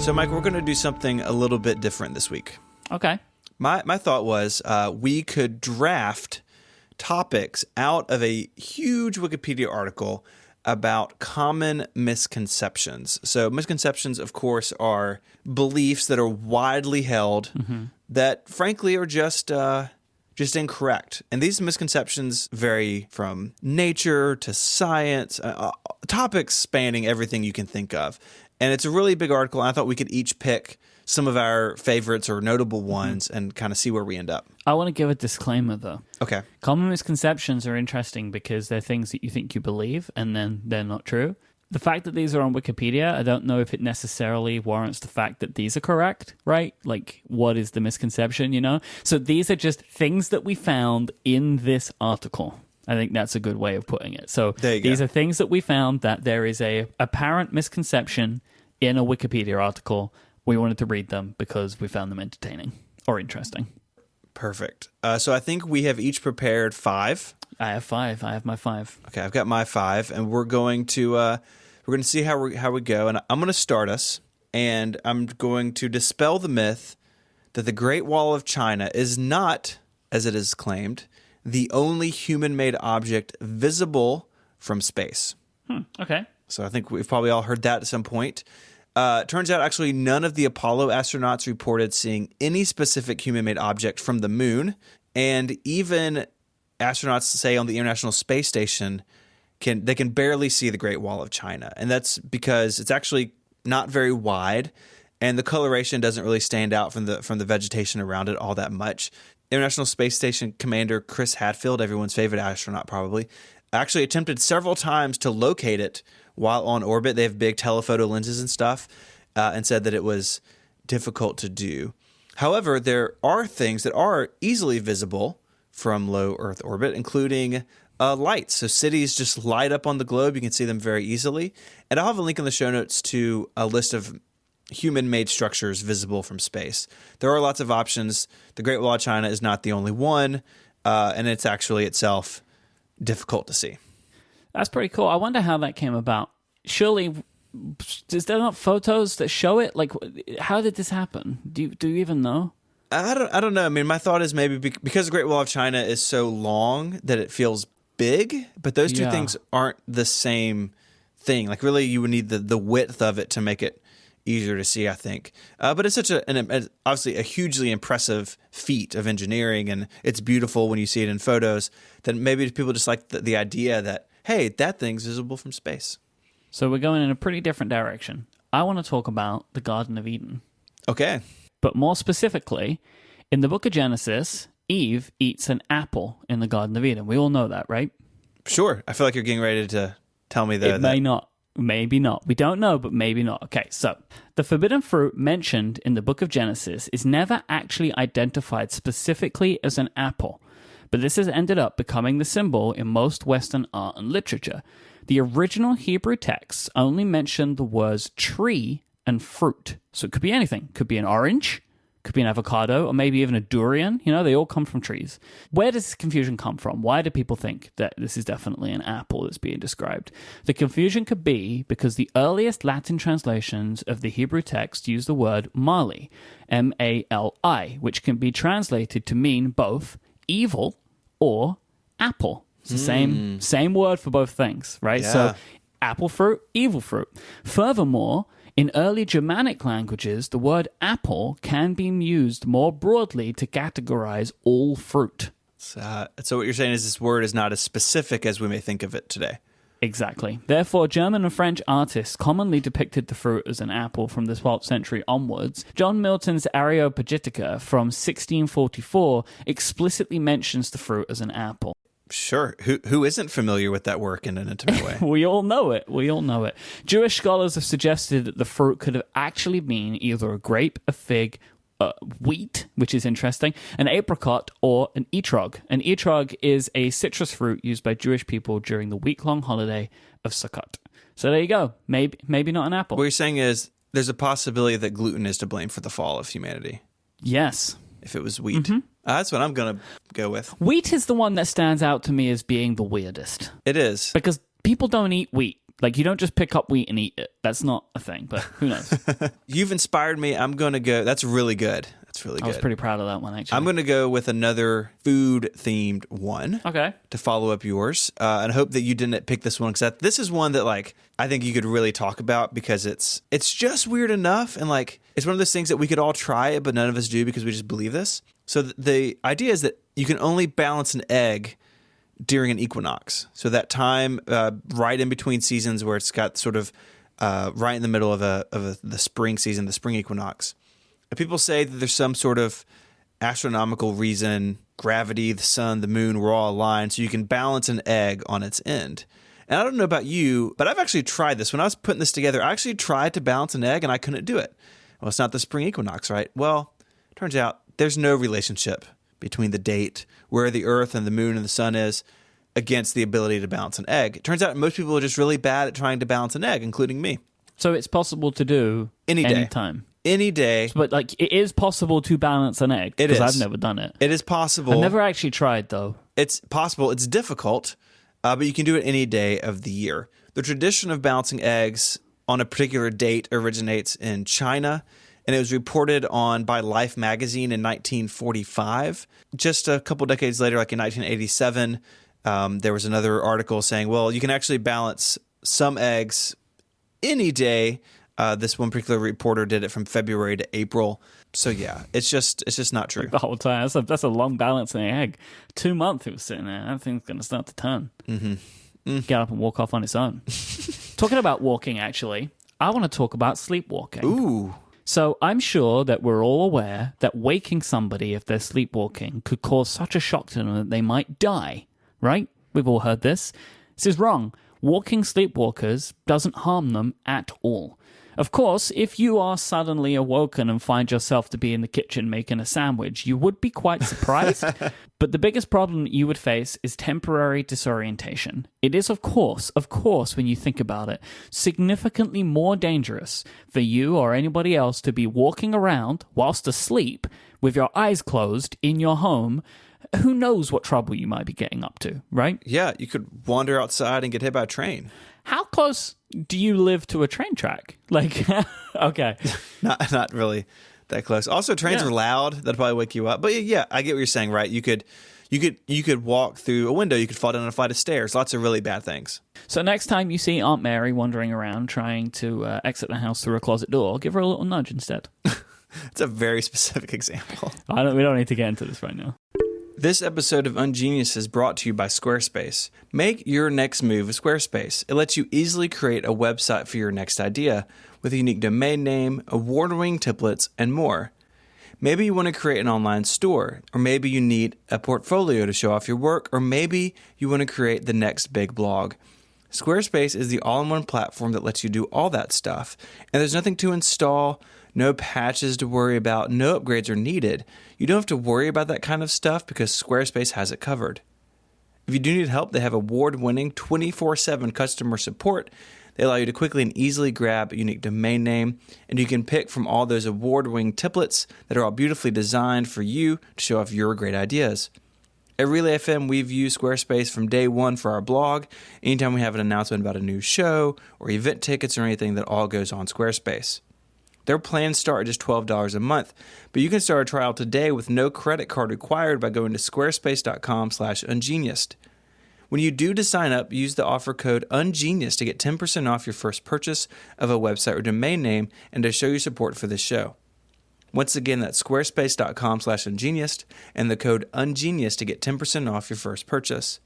So, Mike, we're going to do something a little bit different this week. Okay. My thought was we could draft topics out of a huge Wikipedia article about common misconceptions. So misconceptions, of course, are beliefs that are widely held that, frankly, are just incorrect. And these misconceptions vary from nature to science, topics spanning everything you can think of. And it's a really big article. And I thought we could each pick some of our favorites or notable ones and kind of see where we end up. I want to give a disclaimer, though. Okay. Common misconceptions are interesting because they're things that you think you believe and then they're not true. The fact that these are on Wikipedia, I don't know if it necessarily warrants the fact that these are correct, right? Like, what is the misconception, you know? So these are just things that we found in this article. I think that's a good way of putting it. So these are things that we found that there is a apparent misconception in a Wikipedia article. We wanted to read them because we found them entertaining or interesting. Perfect. So I think we have each prepared 5. I have 5. I have my 5. Okay, I've got my 5, and we're going to see how we go. And I'm going to start us, and I'm going to dispel the myth that the Great Wall of China is not, as it is claimed, the only human-made object visible from space. Okay. So I think we've probably all heard that at some point. Turns out, actually, none of the Apollo astronauts reported seeing any specific human-made object from the moon. And even astronauts, say, on the International Space Station, can barely see the Great Wall of China. And that's because it's actually not very wide, and the coloration doesn't really stand out from the vegetation around it all that much. International Space Station Commander Chris Hadfield, everyone's favorite astronaut probably, actually attempted several times to locate it while on orbit. They have big telephoto lenses and stuff, and said that it was difficult to do. However, there are things that are easily visible from low Earth orbit, including lights. So cities just light up on the globe. You can see them very easily. And I'll have a link in the show notes to a list of human-made structures visible from space. There are lots of options. The Great Wall of China is not the only one, and it's actually itself difficult to see. That's pretty cool. I wonder how that came about. Surely, is there not photos that show it? Like, how did this happen? Do you even know? I don't know. I mean, my thought is maybe because the Great Wall of China is so long that it feels big, but those two things aren't the same thing. Like, really, you would need the width of it to make it easier to see, I think. But it's such obviously a hugely impressive feat of engineering, and it's beautiful when you see it in photos, that maybe people just like the idea that, hey, that thing's visible from space. So we're going in a pretty different direction. I want to talk about the Garden of Eden. Okay. But more specifically, in the book of Genesis, Eve eats an apple in the Garden of Eden. We all know that, right? Sure. I feel like you're getting ready to tell me that. It may not. Maybe not. We don't know, but maybe not. Okay, so the forbidden fruit mentioned in the book of Genesis is never actually identified specifically as an apple, but this has ended up becoming the symbol in most Western art and literature. The original Hebrew texts only mentioned the words tree and fruit. So it could be anything. Could be an orange, could be an avocado, or maybe even a durian. You know, they all come from trees. Where does this confusion come from? Why do people think that this is definitely an apple that's being described? The confusion could be because the earliest Latin translations of the Hebrew text use the word mali, M-A-L-I, which can be translated to mean both evil or apple. It's the same word for both things, right? Yeah. So apple fruit, evil fruit. Furthermore, in early Germanic languages, the word apple can be used more broadly to categorize all fruit. So what you're saying is this word is not as specific as we may think of it today. Exactly. Therefore, German and French artists commonly depicted the fruit as an apple from the 12th century onwards. John Milton's Areopagitica from 1644 explicitly mentions the fruit as an apple. Sure. Who isn't familiar with that work in an intimate way? We all know it. We all know it. Jewish scholars have suggested that the fruit could have actually been either a grape, a fig, wheat, which is interesting, an apricot, or an etrog. An etrog is a citrus fruit used by Jewish people during the week-long holiday of Sukkot. So there you go. Maybe not an apple. What you're saying is there's a possibility that gluten is to blame for the fall of humanity. Yes. If it was wheat. That's what I'm going to go with. Wheat is the one that stands out to me as being the weirdest. It is. Because people don't eat wheat. Like, you don't just pick up wheat and eat it. That's not a thing, but who knows? You've inspired me. I'm going to go. That's really good. That's really good. I was pretty proud of that one, actually. I'm going to go with another food-themed one. Okay. To follow up yours. And I hope that you didn't pick this one, because this is one that, like, I think you could really talk about, because it's just weird enough. And, like, it's one of those things that we could all try it, but none of us do because we just believe this. So the idea is that you can only balance an egg during an equinox. So that time right in between seasons, where it's got sort of right in the middle of the spring season, the spring equinox. And people say that there's some sort of astronomical reason, gravity, the sun, the moon, we're all aligned, so you can balance an egg on its end. And I don't know about you, but I've actually tried this. When I was putting this together, I actually tried to balance an egg and I couldn't do it. Well, it's not the spring equinox, right? Well, turns out there's no relationship between the date, where the earth and the moon and the sun is, against the ability to balance an egg. It turns out most people are just really bad at trying to balance an egg, including me. So it's possible to do any day. Anytime. Any day. But, like, it is possible to balance an egg. It is. Because I've never done it. It is possible. I've never actually tried, though. It's possible. It's difficult, but you can do it any day of the year. The tradition of balancing eggs on a particular date originates in China, and it was reported on by Life magazine in 1945. Just a couple decades later, like in 1987, there was another article saying, well, you can actually balance some eggs any day. This one particular reporter did it from February to April. So yeah, it's just not true. The whole time. That's a long balancing egg. 2 months it was sitting there. That thing's going to start to turn. Get up and walk off on its own. Talking about walking, actually, I want to talk about sleepwalking. Ooh. So I'm sure that we're all aware that waking somebody if they're sleepwalking could cause such a shock to them that they might die, right? We've all heard this. This is wrong. Walking sleepwalkers doesn't harm them at all. Of course, if you are suddenly awoken and find yourself to be in the kitchen making a sandwich, you would be quite surprised. But the biggest problem you would face is temporary disorientation. It is, of course, when you think about it, significantly more dangerous for you or anybody else to be walking around whilst asleep with your eyes closed in your home. Who knows what trouble you might be getting up to, right? Yeah, you could wander outside and get hit by a train. How close do you live to a train track? Like, okay. Not really that close. Also, trains are loud. That'd probably wake you up. But yeah, I get what you're saying, right? You could walk through a window. You could fall down a flight of stairs. Lots of really bad things. So next time you see Aunt Mary wandering around trying to exit the house through a closet door, give her a little nudge instead. It's a very specific example. We don't need to get into this right now. This episode of Ungenius is brought to you by Squarespace. Make your next move with Squarespace. It lets you easily create a website for your next idea with a unique domain name, award-winning templates, and more. Maybe you want to create an online store, or maybe you need a portfolio to show off your work, or maybe you want to create the next big blog. Squarespace is the all-in-one platform that lets you do all that stuff, and there's nothing to install, no patches to worry about, no upgrades are needed. You don't have to worry about that kind of stuff because Squarespace has it covered. If you do need help, they have award-winning 24/7 customer support. They allow you to quickly and easily grab a unique domain name, and you can pick from all those award-winning templates that are all beautifully designed for you to show off your great ideas. At Relay FM, we've used Squarespace from day one for our blog. Anytime we have an announcement about a new show or event tickets or anything, that all goes on Squarespace. Their plans start at just $12 a month, but you can start a trial today with no credit card required by going to squarespace.com/ungeniused. When you do to sign up, use the offer code UNGENIUS to get 10% off your first purchase of a website or domain name and to show your support for this show. Once again, that's squarespace.com/ungeniused and the code UNGENIUS to get 10% off your first purchase.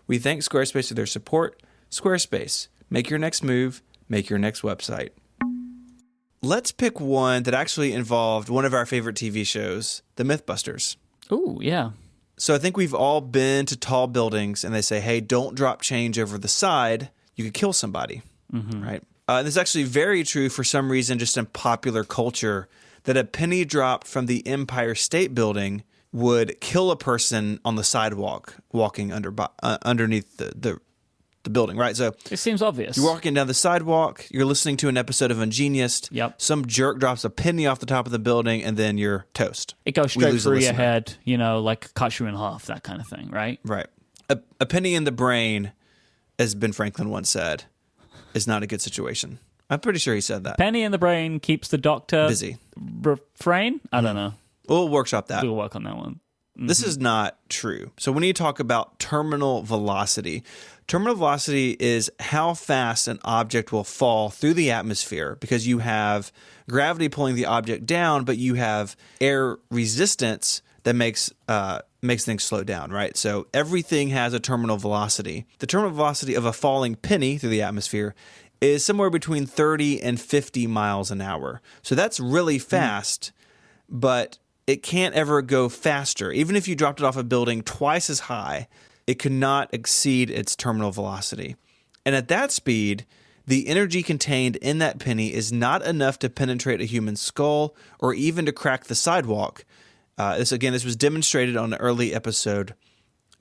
We thank Squarespace for their support. Squarespace, make your next move, make your next website. Let's pick one that actually involved one of our favorite TV shows, The Mythbusters. Ooh, yeah. So I think we've all been to tall buildings and they say, hey, don't drop change over the side. You could kill somebody, right? This is actually very true for some reason just in popular culture, that a penny dropped from the Empire State Building would kill a person on the sidewalk walking underneath the building, right? So it seems obvious. You're walking down the sidewalk, you're listening to an episode of Ungeniused. Yep. Some jerk drops a penny off the top of the building, and then you're toast. It goes straight through your head, like cuts you in half, that kind of thing, right? Right. A penny in the brain, as Ben Franklin once said. is not a good situation. I'm pretty sure he said that. Penny in the brain keeps the doctor Busy. Refrain? I don't know. We'll workshop that. We'll work on that one. This is not true. So when you talk about terminal velocity is how fast an object will fall through the atmosphere, because you have gravity pulling the object down, but you have air resistance that makes things slow down, right? So everything has a terminal velocity. The terminal velocity of a falling penny through the atmosphere is somewhere between 30 and 50 miles an hour. So that's really fast, but it can't ever go faster. Even if you dropped it off a building twice as high, it could not exceed its terminal velocity. And at that speed, the energy contained in that penny is not enough to penetrate a human skull or even to crack the sidewalk. This was demonstrated on an early episode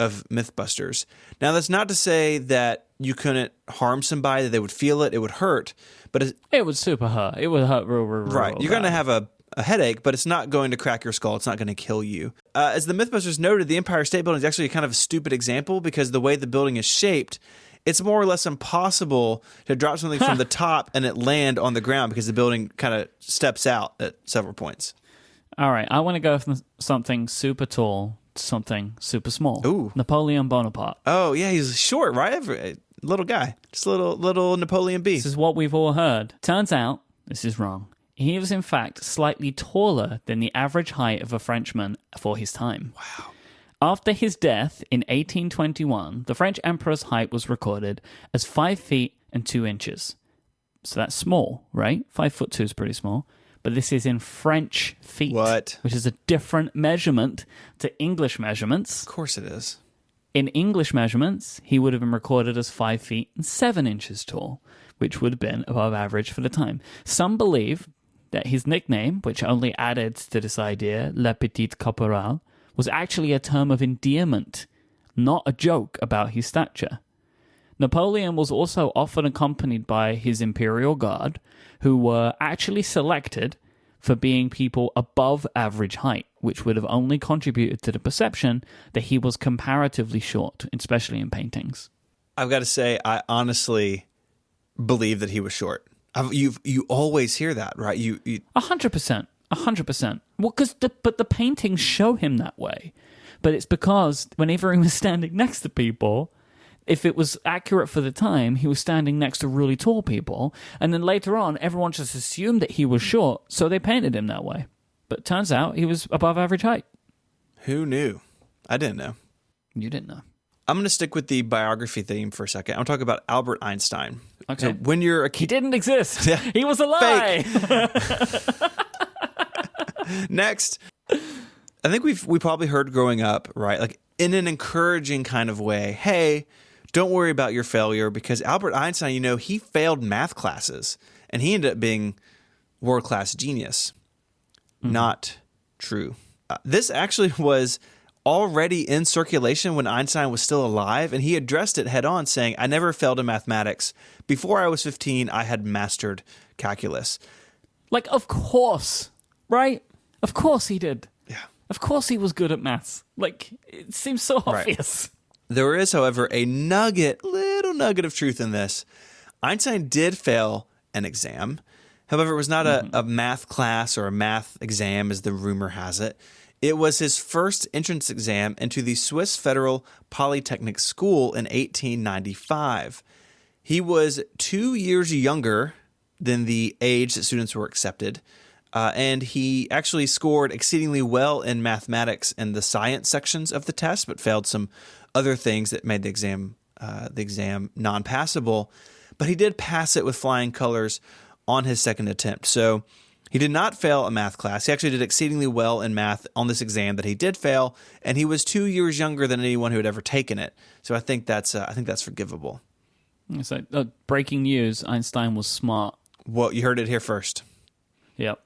of Mythbusters. Now, that's not to say that you couldn't harm somebody, that they would feel it, it would hurt, but it would super hurt. It would hurt real right. You're going to have a headache, but it's not going to crack your skull. It's not going to kill you. As the Mythbusters noted, the Empire State Building is actually kind of a stupid example, because the way the building is shaped, it's more or less impossible to drop something from the top and it land on the ground, because the building kind of steps out at several points. All right, I want to go from something super tall to something super small. Ooh. Napoleon Bonaparte. Oh, yeah, he's short, right? Little guy. Just little Napoleon B. This is what we've all heard. Turns out, this is wrong. He was, in fact, slightly taller than the average height of a Frenchman for his time. Wow. After his death in 1821, the French emperor's height was recorded as 5 feet and 2 inches. So that's small, right? 5'2" is pretty small. But this is in French feet. What? Which is a different measurement to English measurements. Of course it is. In English measurements, he would have been recorded as 5 feet and 7 inches tall, which would have been above average for the time. Some believe that his nickname, which only added to this idea, Le Petit Caporal, was actually a term of endearment, not a joke about his stature. Napoleon was also often accompanied by his imperial guard, who were actually selected for being people above average height, which would have only contributed to the perception that he was comparatively short, especially in paintings. I've got to say, I honestly believe that he was short. You always hear that, right? 100%. 100%. Well, but the paintings show him that way. But it's because whenever he was standing next to people, if it was accurate for the time, he was standing next to really tall people. And then later on, everyone just assumed that he was short, so they painted him that way. But it turns out he was above average height. Who knew? I didn't know. You didn't know. I'm going to stick with the biography theme for a second. I'm talking about Albert Einstein. Okay. So when you're a kid, he didn't exist. Yeah. He was a lie. Next, I think we probably heard growing up, right? Like in an encouraging kind of way. Hey, don't worry about your failure, because Albert Einstein, he failed math classes and he ended up being world-class genius. Mm-hmm. Not true. This actually was already in circulation when Einstein was still alive, and he addressed it head on, saying, I never failed in mathematics. Before I was 15, I had mastered calculus. Like, of course, right? Of course he did. Yeah. Of course he was good at maths. Like, it seems so obvious. Right. There is, however, a little nugget of truth in this. Einstein did fail an exam. However, it was not a math class or a math exam, as the rumor has it. It was his first entrance exam into the Swiss Federal Polytechnic School in 1895. He was 2 years younger than the age that students were accepted, and he actually scored exceedingly well in mathematics in the science sections of the test, but failed some other things that made the exam non-passable. But he did pass it with flying colors on his second attempt. So he did not fail a math class. He actually did exceedingly well in math on this exam that he did fail, and he was 2 years younger than anyone who had ever taken it. So I think that's forgivable. So, breaking news: Einstein was smart. Well, you heard it here first. Yep.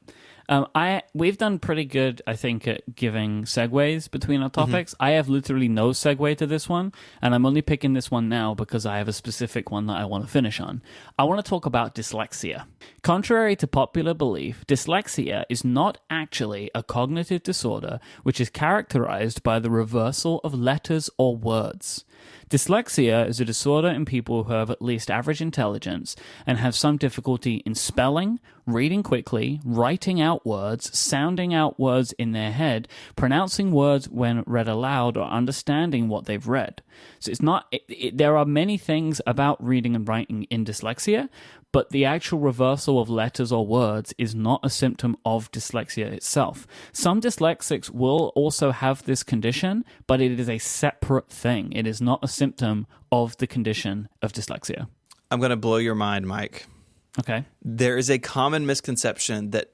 We've done pretty good, I think, at giving segues between our topics. I have literally no segue to this one, and I'm only picking this one now because I have a specific one that I want to finish on. I want to talk about dyslexia. Contrary to popular belief, dyslexia is not actually a cognitive disorder which is characterized by the reversal of letters or words. Dyslexia is a disorder in people who have at least average intelligence and have some difficulty in spelling, reading quickly, writing out words, sounding out words in their head, pronouncing words when read aloud, or understanding what they've read. So it's not. There are many things about reading and writing in dyslexia, but the actual reversal of letters or words is not a symptom of dyslexia itself. Some dyslexics will also have this condition, but it is a separate thing. It is not a symptom of the condition of dyslexia. I'm going to blow your mind, Mike. Okay. There is a common misconception that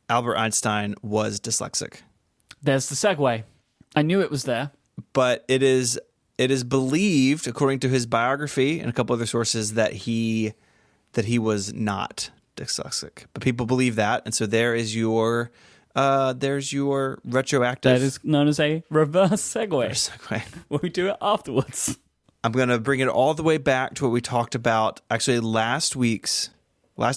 Albert Einstein was dyslexic. There's the segue. I knew it was there. But it is believed, according to his biography and a couple other sources, that he was not dyslexic. But people believe that, and so there's your retroactive. That is known as a reverse segue. Reverse segue. Where we do it afterwards. I'm going to bring it all the way back to what we talked about. Actually, last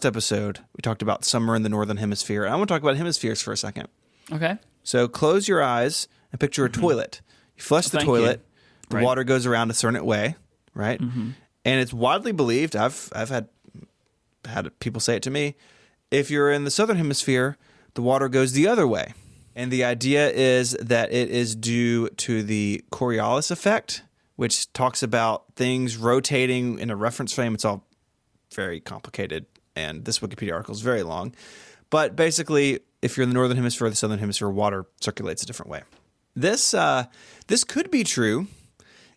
episode, we talked about summer in the Northern Hemisphere. And I want to talk about hemispheres for a second. Okay. So close your eyes and picture a toilet. You flush the toilet. The water goes around a certain way, right? Mm-hmm. And it's widely believed, I've had people say it to me, if you're in the Southern Hemisphere, the water goes the other way. And the idea is that it is due to the Coriolis effect, which talks about things rotating in a reference frame. It's all very complicated, and this Wikipedia article is very long. But basically, if you're in the Northern Hemisphere or the Southern Hemisphere, water circulates a different way. This could be true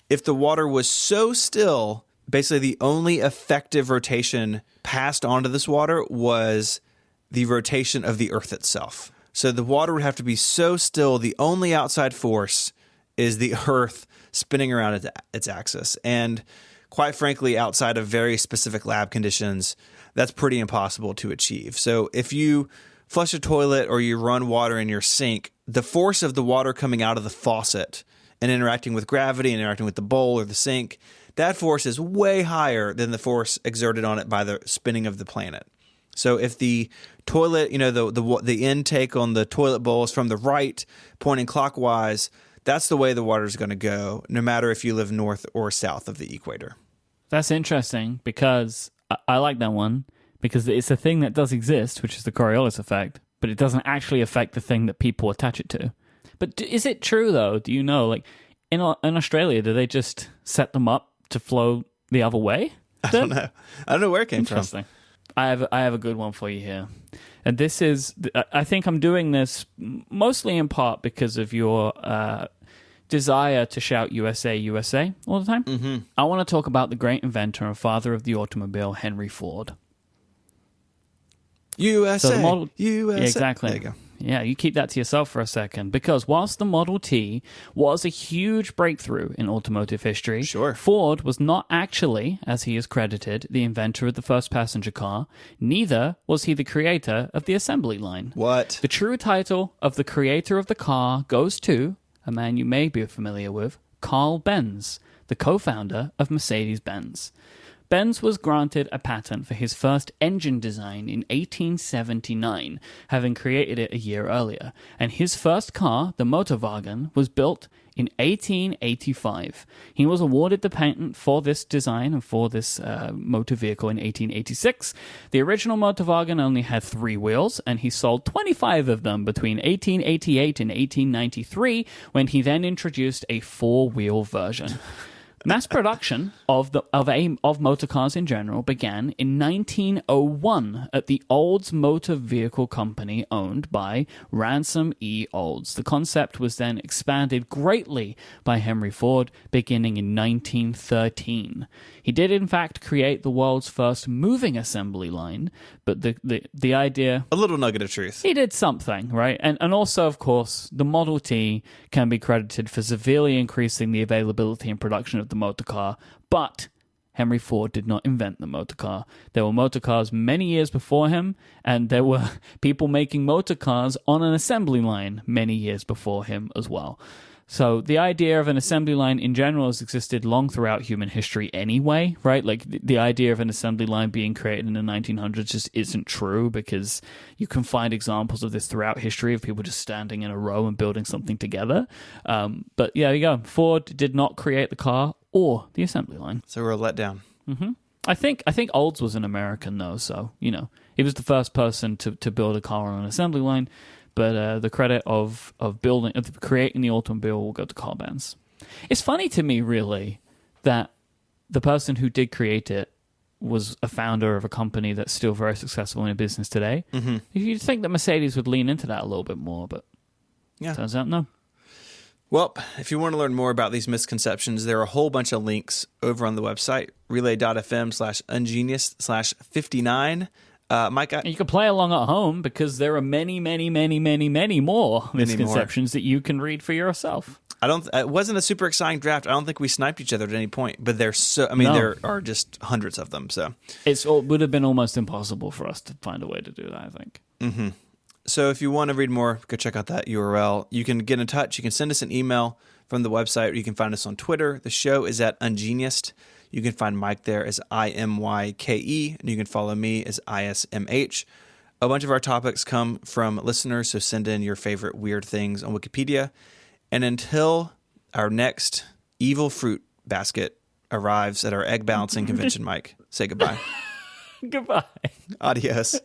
if the water was so still, basically the only effective rotation passed onto this water was the rotation of the Earth itself. So the water would have to be so still, the only outside force is the Earth spinning around its axis. And quite frankly, outside of very specific lab conditions, that's pretty impossible to achieve. So if you flush a toilet or you run water in your sink, the force of the water coming out of the faucet and interacting with gravity and interacting with the bowl or the sink, that force is way higher than the force exerted on it by the spinning of the planet. So if the toilet, the intake on the toilet bowl is from the right, pointing clockwise, that's the way the water is going to go, no matter if you live north or south of the equator. That's interesting because I like that one because it's a thing that does exist, which is the Coriolis effect, but it doesn't actually affect the thing that people attach it to. But is it true, though? Do you know, like in Australia, do they just set them up to flow the other way? I don't know. I don't know where it came from. Interesting. I have a good one for you here. And this is, I think I'm doing this mostly in part because of your desire to shout USA, USA all the time. Mm-hmm. I want to talk about the great inventor and father of the automobile, Henry Ford. USA, so the Model, USA. Yeah, exactly. There you go. Yeah, you keep that to yourself for a second. Because whilst the Model T was a huge breakthrough in automotive history, sure, Ford was not actually, as he is credited, the inventor of the first passenger car. Neither was he the creator of the assembly line. What? The true title of the creator of the car goes to a man you may be familiar with, Carl Benz, the co-founder of Mercedes-Benz. Benz was granted a patent for his first engine design in 1879, having created it a year earlier, and his first car, the Motorwagen, was built in 1885. He was awarded the patent for this design and for this motor vehicle in 1886. The original Motorwagen only had 3 wheels, and he sold 25 of them between 1888 and 1893, when he then introduced a 4-wheel version. Mass production of motor cars in general began in 1901 at the Olds Motor Vehicle Company owned by Ransom E. Olds. The concept was then expanded greatly by Henry Ford beginning in 1913. He did in fact create the world's first moving assembly line, but the idea... A little nugget of truth. He did something, right? And also, of course, the Model T can be credited for severely increasing the availability and production of the motor car, but Henry Ford did not invent the motor car. There were motor cars many years before him, and there were people making motor cars on an assembly line many years before him as well. So the idea of an assembly line in general has existed long throughout human history anyway, right? Like the idea of an assembly line being created in the 1900s just isn't true, because you can find examples of this throughout history of people just standing in a row and building something together. But yeah, there you go. Ford did not create the car or the assembly line. So we're let down. I think Olds was an American though, so he was the first person to build a car on an assembly line. But the credit of creating the automobile will go to Carl Benz. It's funny to me, really, that the person who did create it was a founder of a company that's still very successful in a business today. Mm-hmm. You'd think that Mercedes would lean into that a little bit more, but turns out no. Well, if you want to learn more about these misconceptions, there are a whole bunch of links over on the website, relay.fm/ungenius/59. Mike, you can play along at home because there are many, many, many, many, many more misconceptions that you can read for yourself. It wasn't a super exciting draft. I don't think we sniped each other at any point, but there are just hundreds of them. So it would have been almost impossible for us to find a way to do that, I think. Mm-hmm. So if you want to read more, go check out that URL. You can get in touch. You can send us an email from the website, or you can find us on Twitter. The show is at Ungeniused. You can find Mike there as IMYKE, and you can follow me as ISMH. A bunch of our topics come from listeners, so send in your favorite weird things on Wikipedia. And until our next evil fruit basket arrives at our egg balancing convention, Mike, say goodbye. Goodbye. Adios.